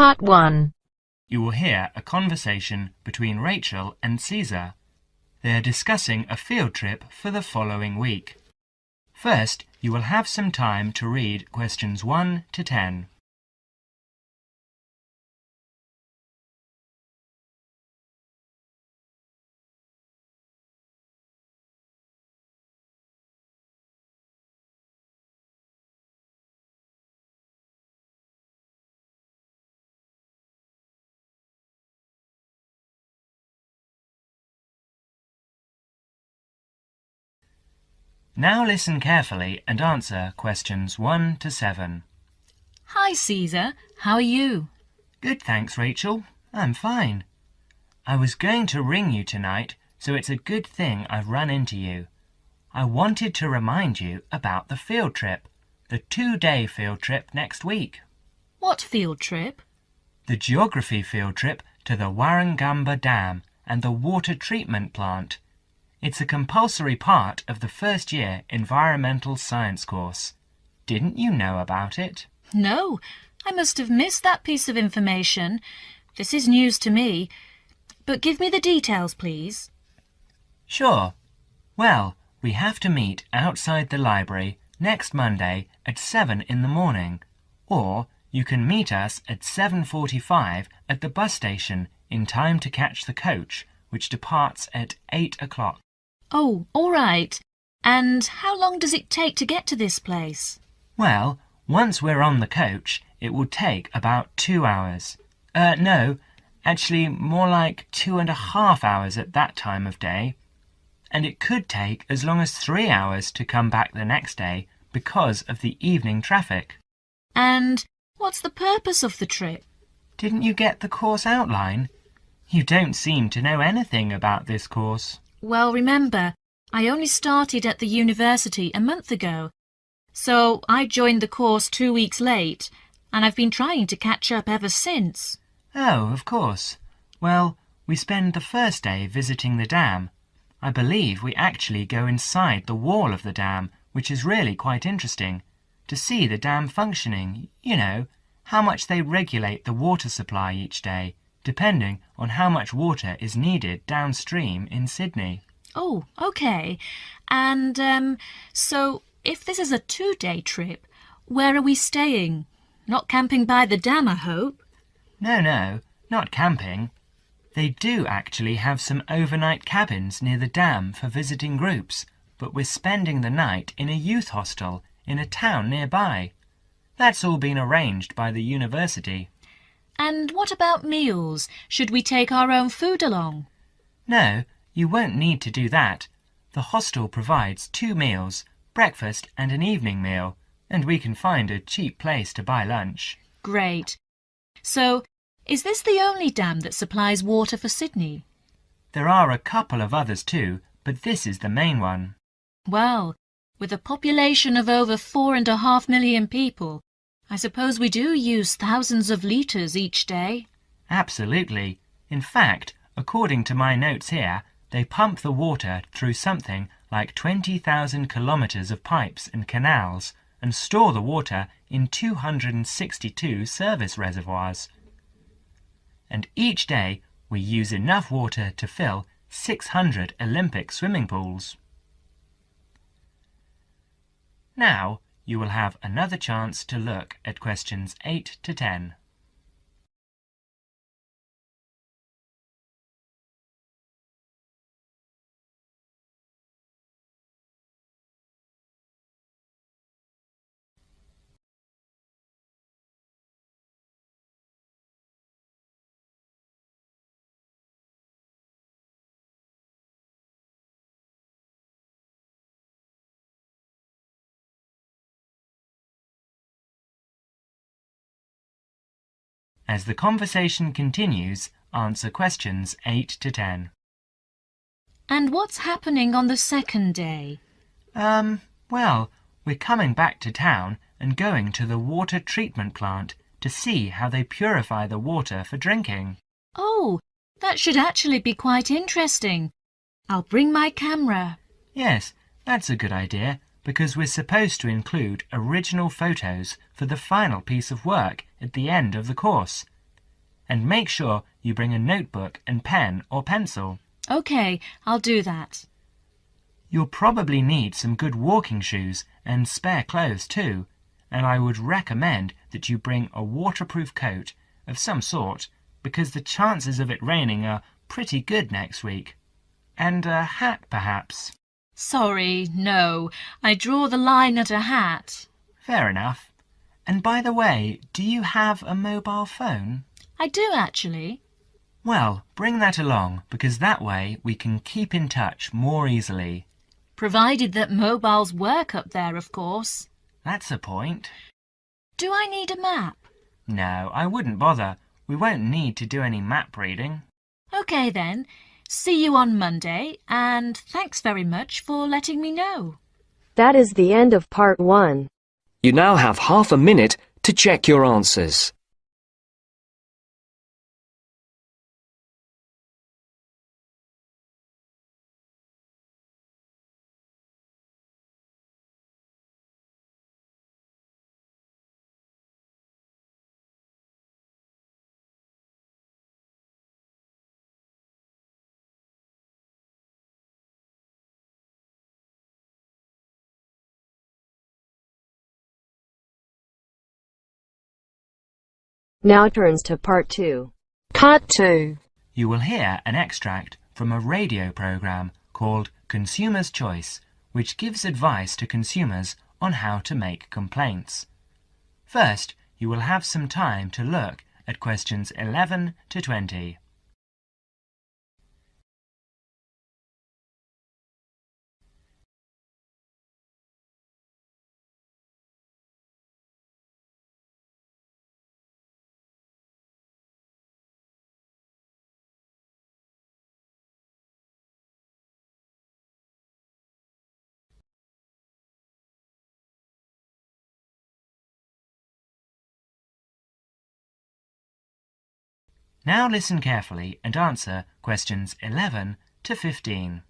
Part 1. You will hear a conversation between Rachel and Caesar. They are discussing a field trip for the following week. First, you will have some time to read questions 1 to 10. Now listen carefully and answer questions 1 to 7. Hi, Caesar. How are you? Good, thanks, Rachel. I'm fine. I was going to ring you tonight, so it's a good thing I've run into you. I wanted to remind you about the field trip, the 2-day field trip next week. What field trip? The geography field trip to the Warragamba Dam and the water treatment plant. It's a compulsory part of the first-year environmental science course. Didn't you know about it? No, I must have missed that piece of information. This is news to me. But give me the details, please. Sure. Well, we have to meet outside the library next Monday at 7 in the morning, or you can meet us at 7:45 at the bus station in time to catch the coach, which departs at 8 o'clock. Oh, all right. And how long does it take to get to this place? Well, once we're on the coach, it will take about 2 hours. No, actually more like 2.5 hours at that time of day. And it could take as long as 3 hours to come back the next day because of the evening traffic. And what's the purpose of the trip? Didn't you get the course outline? You don't seem to know anything about this course. Well, remember, I only started at the university a month ago, so I joined the course 2 weeks late, and I've been trying to catch up ever since. Oh, of course. Well, we spend the first day visiting the dam. I believe we actually go inside the wall of the dam, which is really quite interesting, to see the dam functioning, you know, how much they regulate the water supply each day, depending on how much water is needed downstream in Sydney. Oh, okay. And, so if this is a 2-day trip, where are we staying? Not camping by the dam, I hope? No, not camping. They do actually have some overnight cabins near the dam for visiting groups, but we're spending the night in a youth hostel in a town nearby. That's all been arranged by the university. And what about meals? Should we take our own food along? No, you won't need to do that. The hostel provides 2 meals, breakfast and an evening meal, and we can find a cheap place to buy lunch. Great. So, is this the only dam that supplies water for Sydney? There are a couple of others too, but this is the main one. Well, with a population of over 4.5 million people, I suppose we do use thousands of litres each day. Absolutely. In fact, according to my notes here, they pump the water through something like 20,000 kilometres of pipes and canals and store the water in 262 service reservoirs. And each day we use enough water to fill 600 Olympic swimming pools. Now, you will have another chance to look at questions 8 to 10. As the conversation continues, answer questions 8 to 10. And what's happening on the second day? Well, we're coming back to town and going to the water treatment plant to see how they purify the water for drinking. Oh, that should actually be quite interesting. I'll bring my camera. Yes, that's a good idea, because we're supposed to include original photos for the final piece of work at the end of the course. And make sure you bring a notebook and pen or pencil. OK, I'll do that. You'll probably need some good walking shoes and spare clothes too, and I would recommend that you bring a waterproof coat of some sort because the chances of it raining are pretty good next week. And a hat, perhaps. Sorry, no. I draw the line at a hat. Fair enough. And by the way, do you have a mobile phone? I do, actually. Well, bring that along, because that way we can keep in touch more easily. Provided that mobiles work up there, of course. That's a point. Do I need a map? No, I wouldn't bother. We won't need to do any map reading. OK then. See you on Monday, and thanks very much for letting me know. That is the end of part 1. You now have half a minute to check your answers. Now turns to part 2. Part 2. You will hear an extract from a radio program called Consumer's Choice, which gives advice to consumers on how to make complaints. First, you will have some time to look at questions 11 to 20. Now listen carefully and answer questions 11 to 15.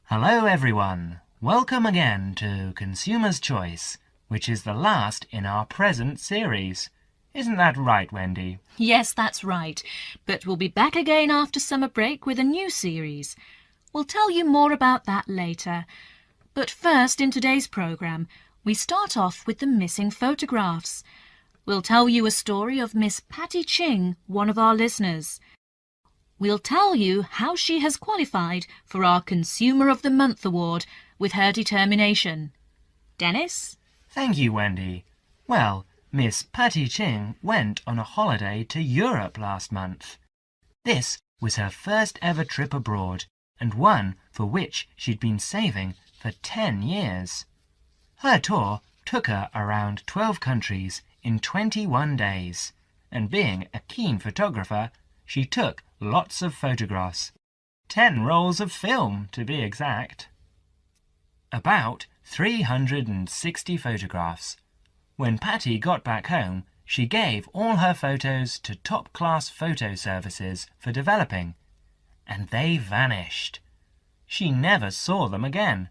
Hello everyone! Welcome again to Consumer's Choice, which is the last in our present series. Isn't that right, Wendy? Yes, that's right. But we'll be back again after summer break with a new series. We'll tell you more about that later. But first, in today's programme, we start off with the missing photographs. We'll tell you a story of Miss Patty Ching, one of our listeners. We'll tell you how she has qualified for our Consumer of the Month award with her determination. Dennis? Thank you, Wendy. Well, Miss Patty Ching went on a holiday to Europe last month. This was her first ever trip abroad, and one for which she'd been saving for 10 years. Her tour took her around 12 countries in 21 days, and being a keen photographer, she took lots of photographs. 10 rolls of film, to be exact. About 360 photographs. When Patty got back home, she gave all her photos to top-class photo services for developing, and they vanished. She never saw them again.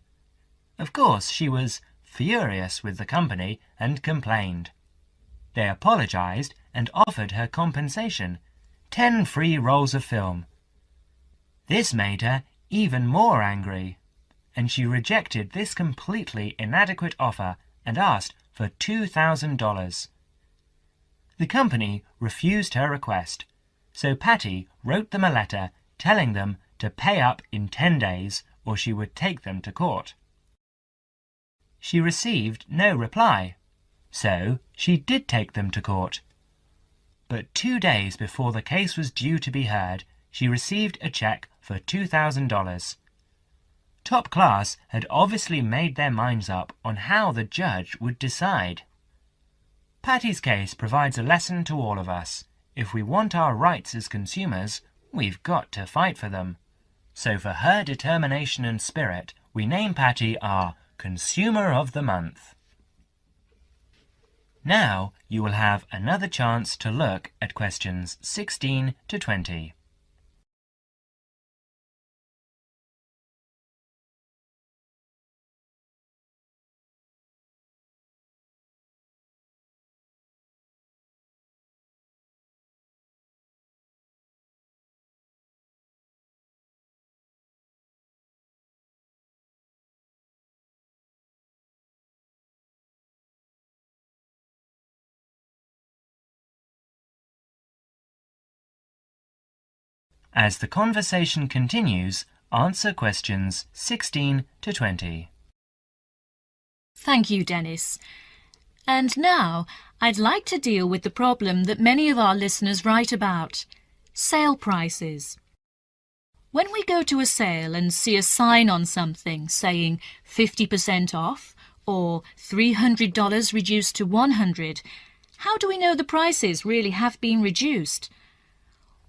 Of course, she was furious with the company and complained. They apologized and offered her compensation, 10 free rolls of film. This made her even more angry, and she rejected this completely inadequate offer and asked for $2,000. The company refused her request, so Patty wrote them a letter telling them to pay up in 10 days or she would take them to court. She received no reply, so she did take them to court. But 2 days before the case was due to be heard, she received a check for $2,000. Top Class had obviously made their minds up on how the judge would decide. Patty's case provides a lesson to all of us. If we want our rights as consumers, we've got to fight for them. So for her determination and spirit, we name Patty our Consumer of the Month. Now you will have another chance to look at questions 16 to 20. As the conversation continues, answer questions 16 to 20. Thank you, Dennis. And now, I'd like to deal with the problem that many of our listeners write about: sale prices. When we go to a sale and see a sign on something saying 50% off or $300 reduced to $100, how do we know the prices really have been reduced?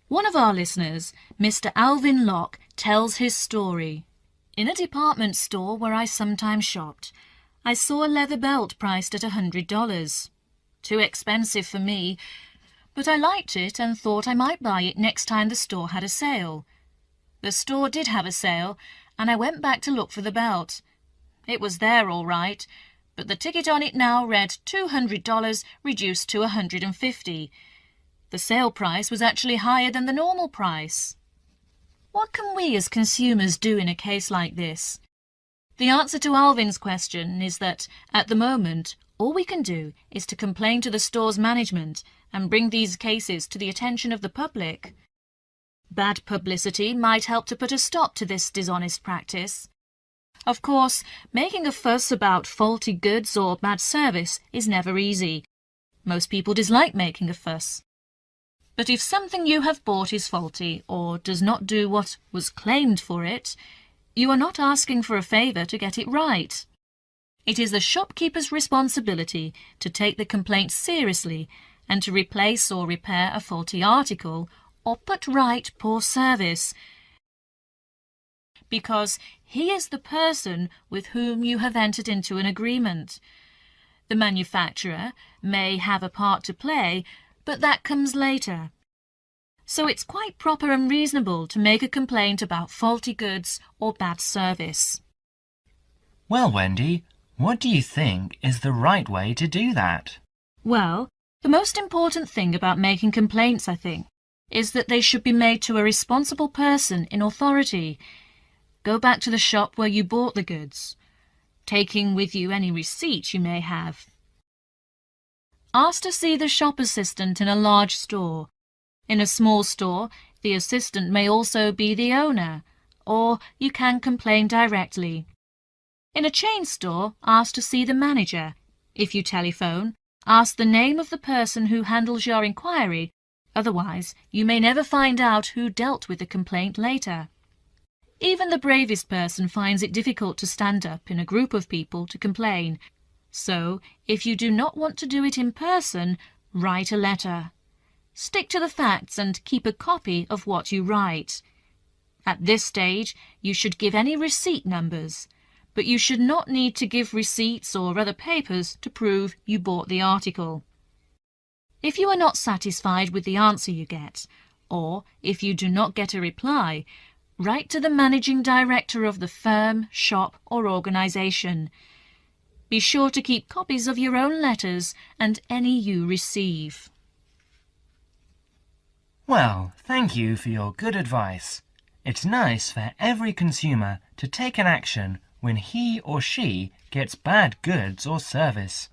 One of our listeners, Mr. Alvin Locke, tells his story. In a department store where I sometimes shopped, I saw a leather belt priced at $100. Too expensive for me, but I liked it and thought I might buy it next time the store had a sale. The store did have a sale, and I went back to look for the belt. It was there all right, but the ticket on it now read $200 reduced to $150. The sale price was actually higher than the normal price. What can we as consumers do in a case like this? The answer to Alvin's question is that, at the moment, all we can do is to complain to the store's management and bring these cases to the attention of the public. Bad publicity might help to put a stop to this dishonest practice. Of course, making a fuss about faulty goods or bad service is never easy. Most people dislike making a fuss. But if something you have bought is faulty or does not do what was claimed for it, you are not asking for a favour to get it right. It is the shopkeeper's responsibility to take the complaint seriously and to replace or repair a faulty article or put right poor service, because he is the person with whom you have entered into an agreement. The manufacturer may have a part to play, but that comes later. So it's quite proper and reasonable to make a complaint about faulty goods or bad service. Well, Wendy, what do you think is the right way to do that? Well, the most important thing about making complaints, I think, is that they should be made to a responsible person in authority. Go back to the shop where you bought the goods, taking with you any receipt you may have. Ask to see the shop assistant in a large store. In a small store, the assistant may also be the owner, or you can complain directly. In a chain store, ask to see the manager. If you telephone, ask the name of the person who handles your inquiry. Otherwise, you may never find out who dealt with the complaint later. Even the bravest person finds it difficult to stand up in a group of people to complain. So, if you do not want to do it in person, write a letter. Stick to the facts and keep a copy of what you write. At this stage, you should give any receipt numbers, but you should not need to give receipts or other papers to prove you bought the article. If you are not satisfied with the answer you get, or if you do not get a reply, write to the managing director of the firm, shop, or organisation. Be sure to keep copies of your own letters and any you receive. Well, thank you for your good advice. It's nice for every consumer to take an action when he or she gets bad goods or service.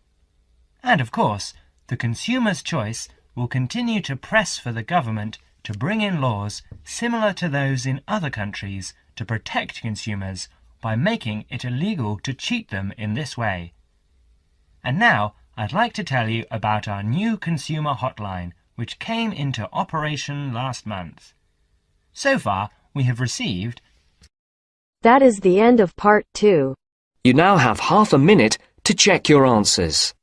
And of course, the consumer's choice will continue to press for the government to bring in laws similar to those in other countries to protect consumers by making it illegal to cheat them in this way. And now I'd like to tell you about our new consumer hotline, which came into operation last month. So far, we have received... That is the end of part 2. You now have half a minute to check your answers.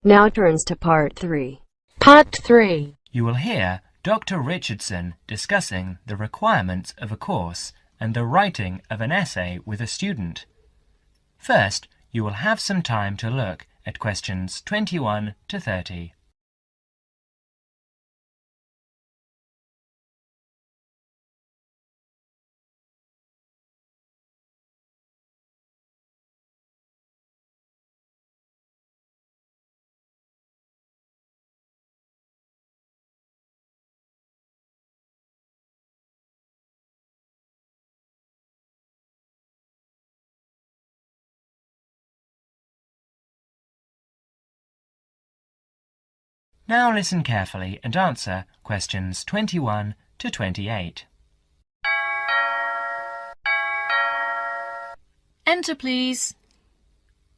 Now turns to part 3. Part 3. You will hear Dr. Richardson discussing the requirements of a course and the writing of an essay with a student. First, you will have some time to look at questions 21 to 30. Now listen carefully and answer questions 21 to 28. Enter, please.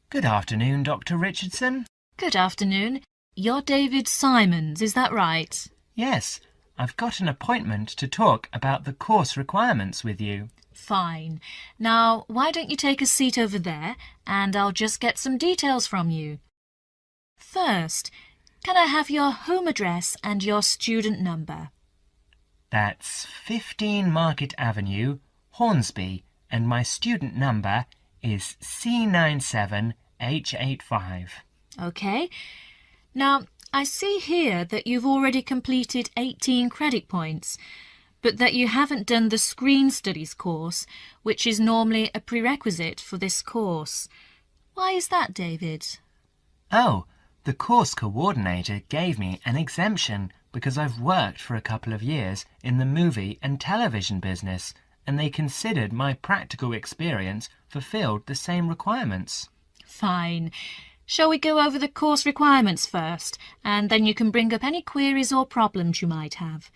Good afternoon, Dr. Richardson. Good afternoon. You're David Simons, is that right? Yes, I've got an appointment to talk about the course requirements with you. Fine. Now, why don't you take a seat over there and I'll just get some details from you. First, can I have your home address and your student number? That's 15 Market Avenue, Hornsby, and my student number is C97H85. OK. Now, I see here that you've already completed 18 credit points, but that you haven't done the Screen Studies course, which is normally a prerequisite for this course. Why is that, David? Oh, the course coordinator gave me an exemption because I've worked for a couple of years in the movie and television business, and they considered my practical experience fulfilled the same requirements. Fine. Shall we go over the course requirements first, and then you can bring up any queries or problems you might have.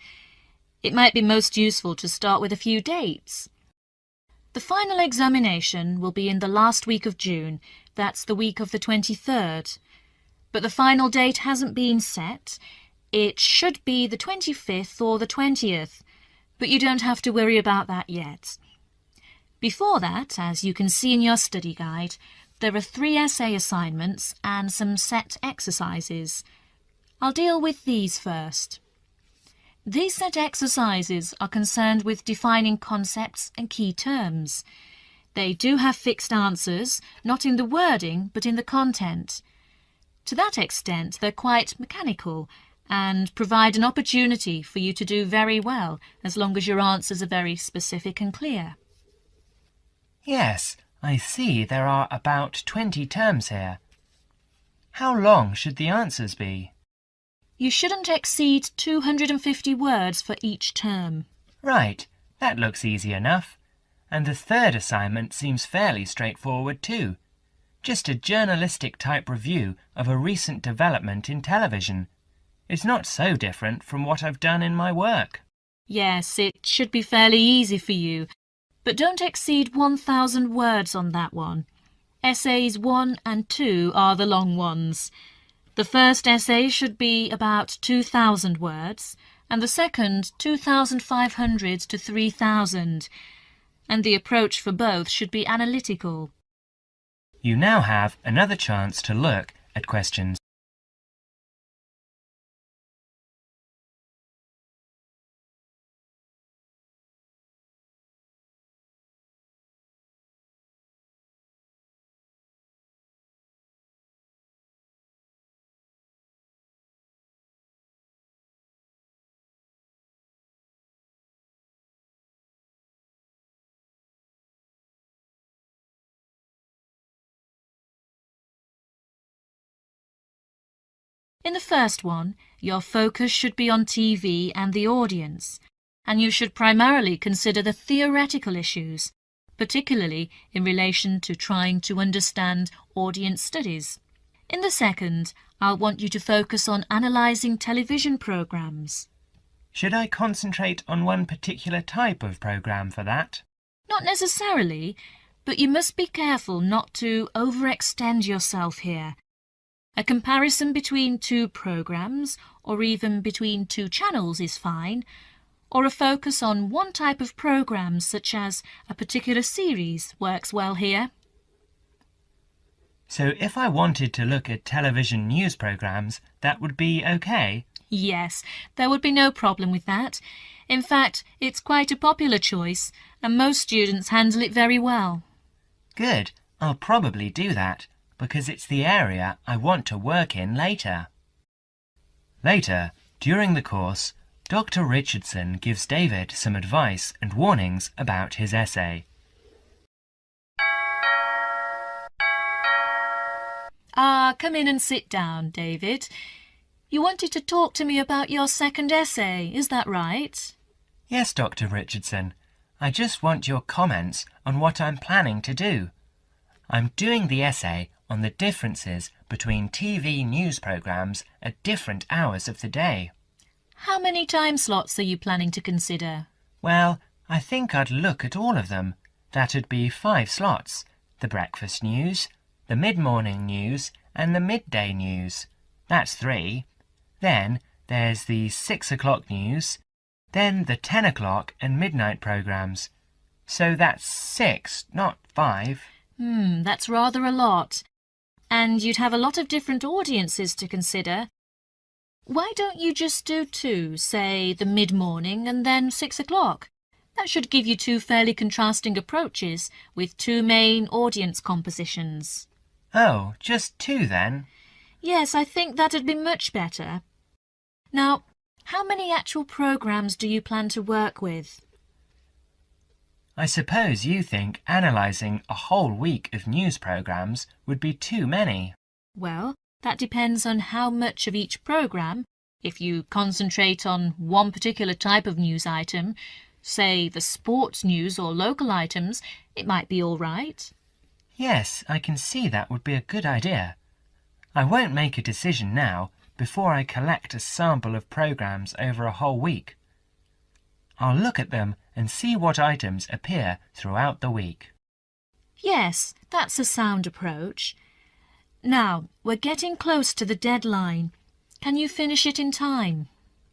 It might be most useful to start with a few dates. The final examination will be in the last week of June. That's the week of the 23rd. But the final date hasn't been set. It should be the 25th or the 20th, but you don't have to worry about that yet. Before that, as you can see in your study guide, there are 3 essay assignments and some set exercises. I'll deal with these first. These set exercises are concerned with defining concepts and key terms. They do have fixed answers, not in the wording, but in the content. To that extent, they're quite mechanical and provide an opportunity for you to do very well, as long as your answers are very specific and clear. Yes, I see there are about 20 terms here. How long should the answers be? You shouldn't exceed 250 words for each term. Right, that looks easy enough. And the third assignment seems fairly straightforward too. Just a journalistic type review of a recent development in television. It's not so different from what I've done in my work. Yes, it should be fairly easy for you, but don't exceed 1,000 words on that one. Essays 1 and 2 are the long ones. The first essay should be about 2,000 words, and the second 2,500 to 3,000, and the approach for both should be analytical. You now have another chance to look at questions. In the first one, your focus should be on TV and the audience, and you should primarily consider the theoretical issues, particularly in relation to trying to understand audience studies. In the second, I'll want you to focus on analysing television programmes. Should I concentrate on one particular type of programme for that? Not necessarily, but you must be careful not to overextend yourself here. A comparison between 2 programmes, or even between 2 channels is fine, or a focus on one type of programme such as a particular series works well here. So if I wanted to look at television news programmes, that would be okay? Yes, there would be no problem with that. In fact, it's quite a popular choice, and most students handle it very well. Good, I'll probably do that, because it's the area I want to work in later. Later, during the course, Dr. Richardson gives David some advice and warnings about his essay. Come in and sit down, David. You wanted to talk to me about your second essay, is that right? Yes, Dr. Richardson. I just want your comments on what I'm planning to do. I'm doing the essay on the differences between TV news programs at different hours of the day. How many time slots are you planning to consider? Well, I think I'd look at all of them. That'd be 5 slots. The breakfast news, the mid-morning news and the midday news. That's 3. Then there's the 6 o'clock news, then the 10 o'clock and midnight programmes. So that's 6, not 5. That's rather a lot. And you'd have a lot of different audiences to consider. Why don't you just do 2, say the mid-morning and then 6 o'clock? That should give you 2 fairly contrasting approaches with 2 main audience compositions. Oh, just 2 then? Yes, I think that'd be much better. Now, how many actual programmes do you plan to work with? I suppose you think analysing a whole week of news programmes would be too many. Well, that depends on how much of each programme. If you concentrate on one particular type of news item, say the sports news or local items, it might be all right. Yes, I can see that would be a good idea. I won't make a decision now before I collect a sample of programmes over a whole week. I'll look at them and see what items appear throughout the week. Yes, that's a sound approach. Now, we're getting close to the deadline. Can you finish it in time?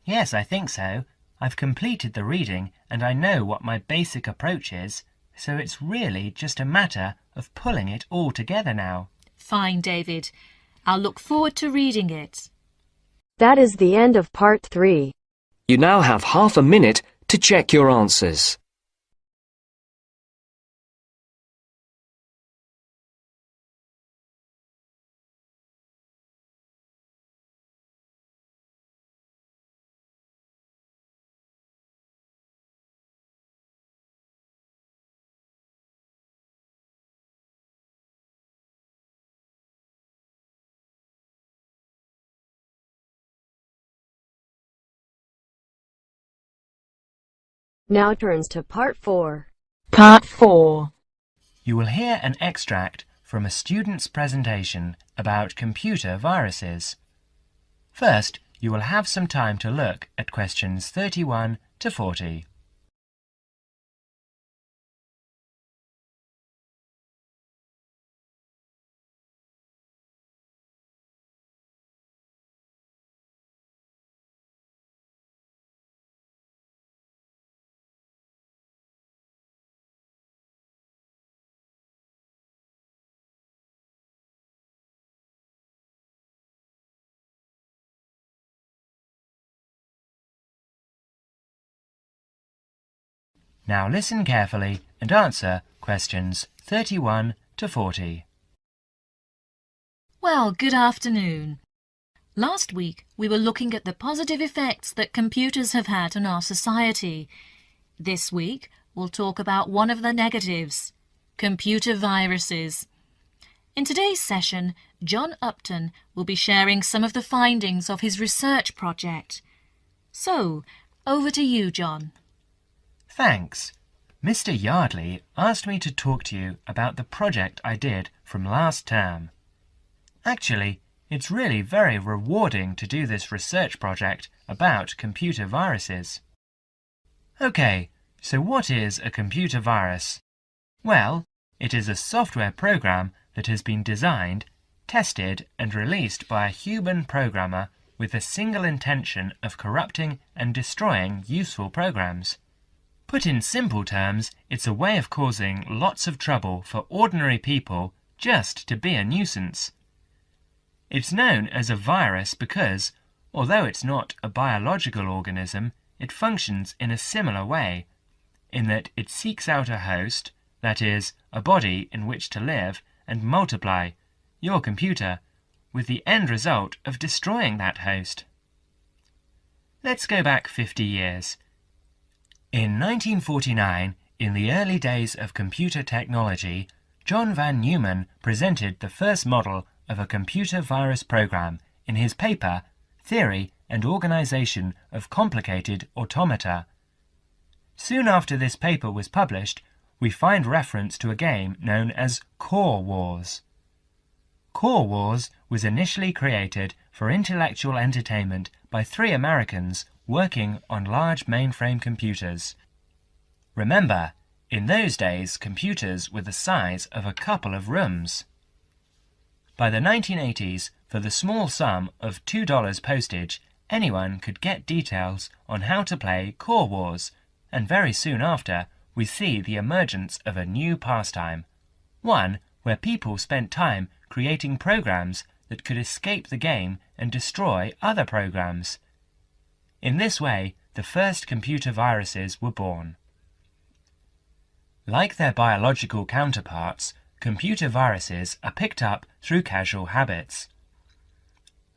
Yes, I think so. I've completed the reading and I know what my basic approach is, so it's really just a matter of pulling it all together now. Fine, David. I'll look forward to reading it. That is the end of part 3. You now have half a minute to check your answers. Now turns to part 4. Part 4. You will hear an extract from a student's presentation about computer viruses. First, you will have some time to look at questions 31 to 40. Now listen carefully and answer questions 31 to 40. Well, good afternoon. Last week, we were looking at the positive effects that computers have had on our society. This week, we'll talk about one of the negatives, computer viruses. In today's session, John Upton will be sharing some of the findings of his research project. So, over to you, John. Thanks. Mr. Yardley asked me to talk to you about the project I did from last term. Actually, it's really very rewarding to do this research project about computer viruses. Okay, so what is a computer virus? Well, it is a software program that has been designed, tested and released by a human programmer with the single intention of corrupting and destroying useful programs. Put in simple terms, it's a way of causing lots of trouble for ordinary people just to be a nuisance. It's known as a virus because, although it's not a biological organism, it functions in a similar way, in that it seeks out a host, that is, a body in which to live and multiply, your computer, with the end result of destroying that host. Let's go back 50 years. In 1949, in the early days of computer technology, John van Neumann presented the first model of a computer virus program in his paper Theory and Organization of Complicated Automata. Soon after this paper was published, we find reference to a game known as Core Wars. Core Wars was initially created for intellectual entertainment by 3 Americans working on large mainframe computers. Remember, in those days computers were the size of a couple of rooms. By the 1980s, for the small sum of $2 postage, anyone could get details on how to play Core Wars, and very soon after, we see the emergence of a new pastime, one where people spent time creating programs that could escape the game and destroy other programs. In this way, the first computer viruses were born. Like their biological counterparts, computer viruses are picked up through casual habits.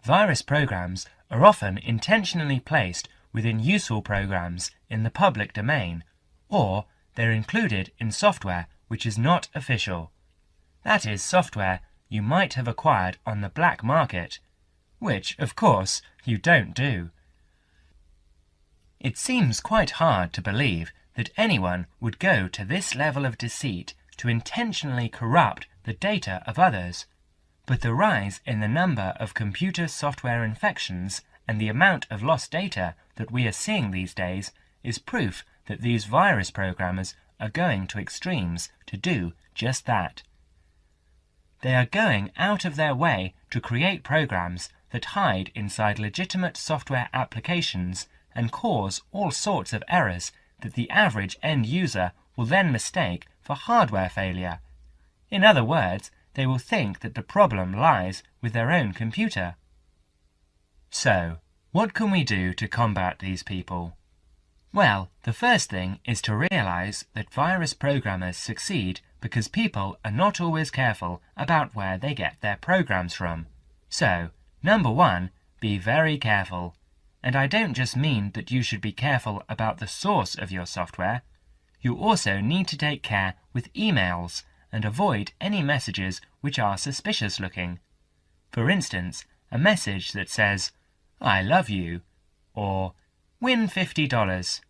Virus programs are often intentionally placed within useful programs in the public domain, or they're included in software which is not official. That is software you might have acquired on the black market, which, of course, you don't do. It seems quite hard to believe that anyone would go to this level of deceit to intentionally corrupt the data of others, but the rise in the number of computer software infections and the amount of lost data that we are seeing these days is proof that these virus programmers are going to extremes to do just that. They are going out of their way to create programs that hide inside legitimate software applications and cause all sorts of errors that the average end user will then mistake for hardware failure. In other words, they will think that the problem lies with their own computer. So, what can we do to combat these people? Well, the first thing is to realize that virus programmers succeed because people are not always careful about where they get their programs from. So, number 1, be very careful. And I don't just mean that you should be careful about the source of your software. You also need to take care with emails and avoid any messages which are suspicious looking. For instance, a message that says, "I love you," or "Win $50.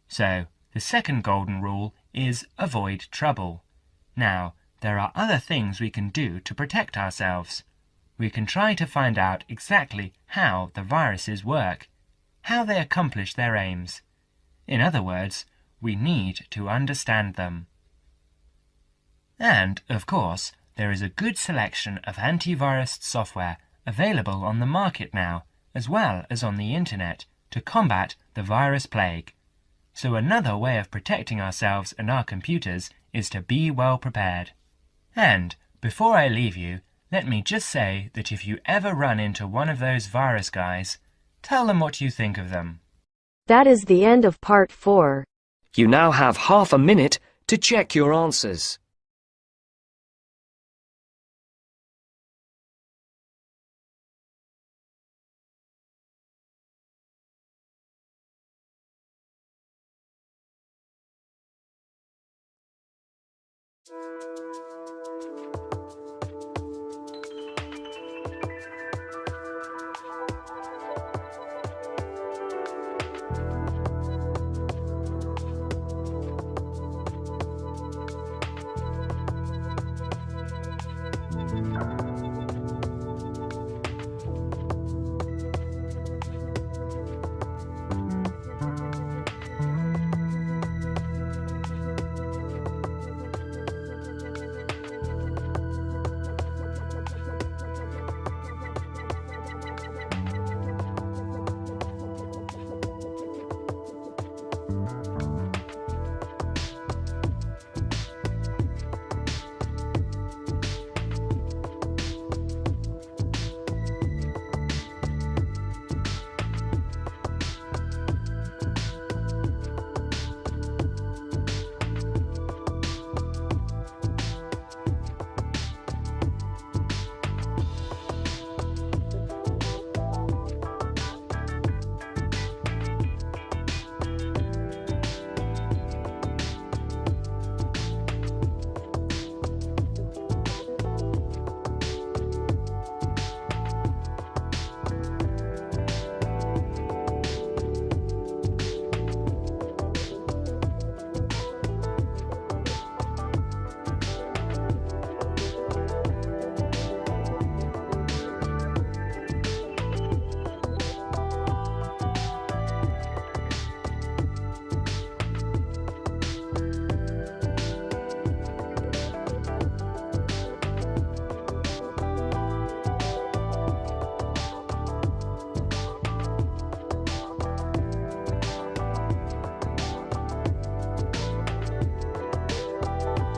So, the second golden rule is avoid trouble. Now, there are other things we can do to protect ourselves. We can try to find out exactly how the viruses work, how they accomplish their aims. In other words, we need to understand them. And, of course, there is a good selection of antivirus software available on the market now, as well as on the internet, to combat the virus plague. So another way of protecting ourselves and our computers is to be well prepared. And, before I leave you, let me just say that if you ever run into one of those virus guys, tell them what you think of them. That is the end of part 4. You now have half a minute to check your answers.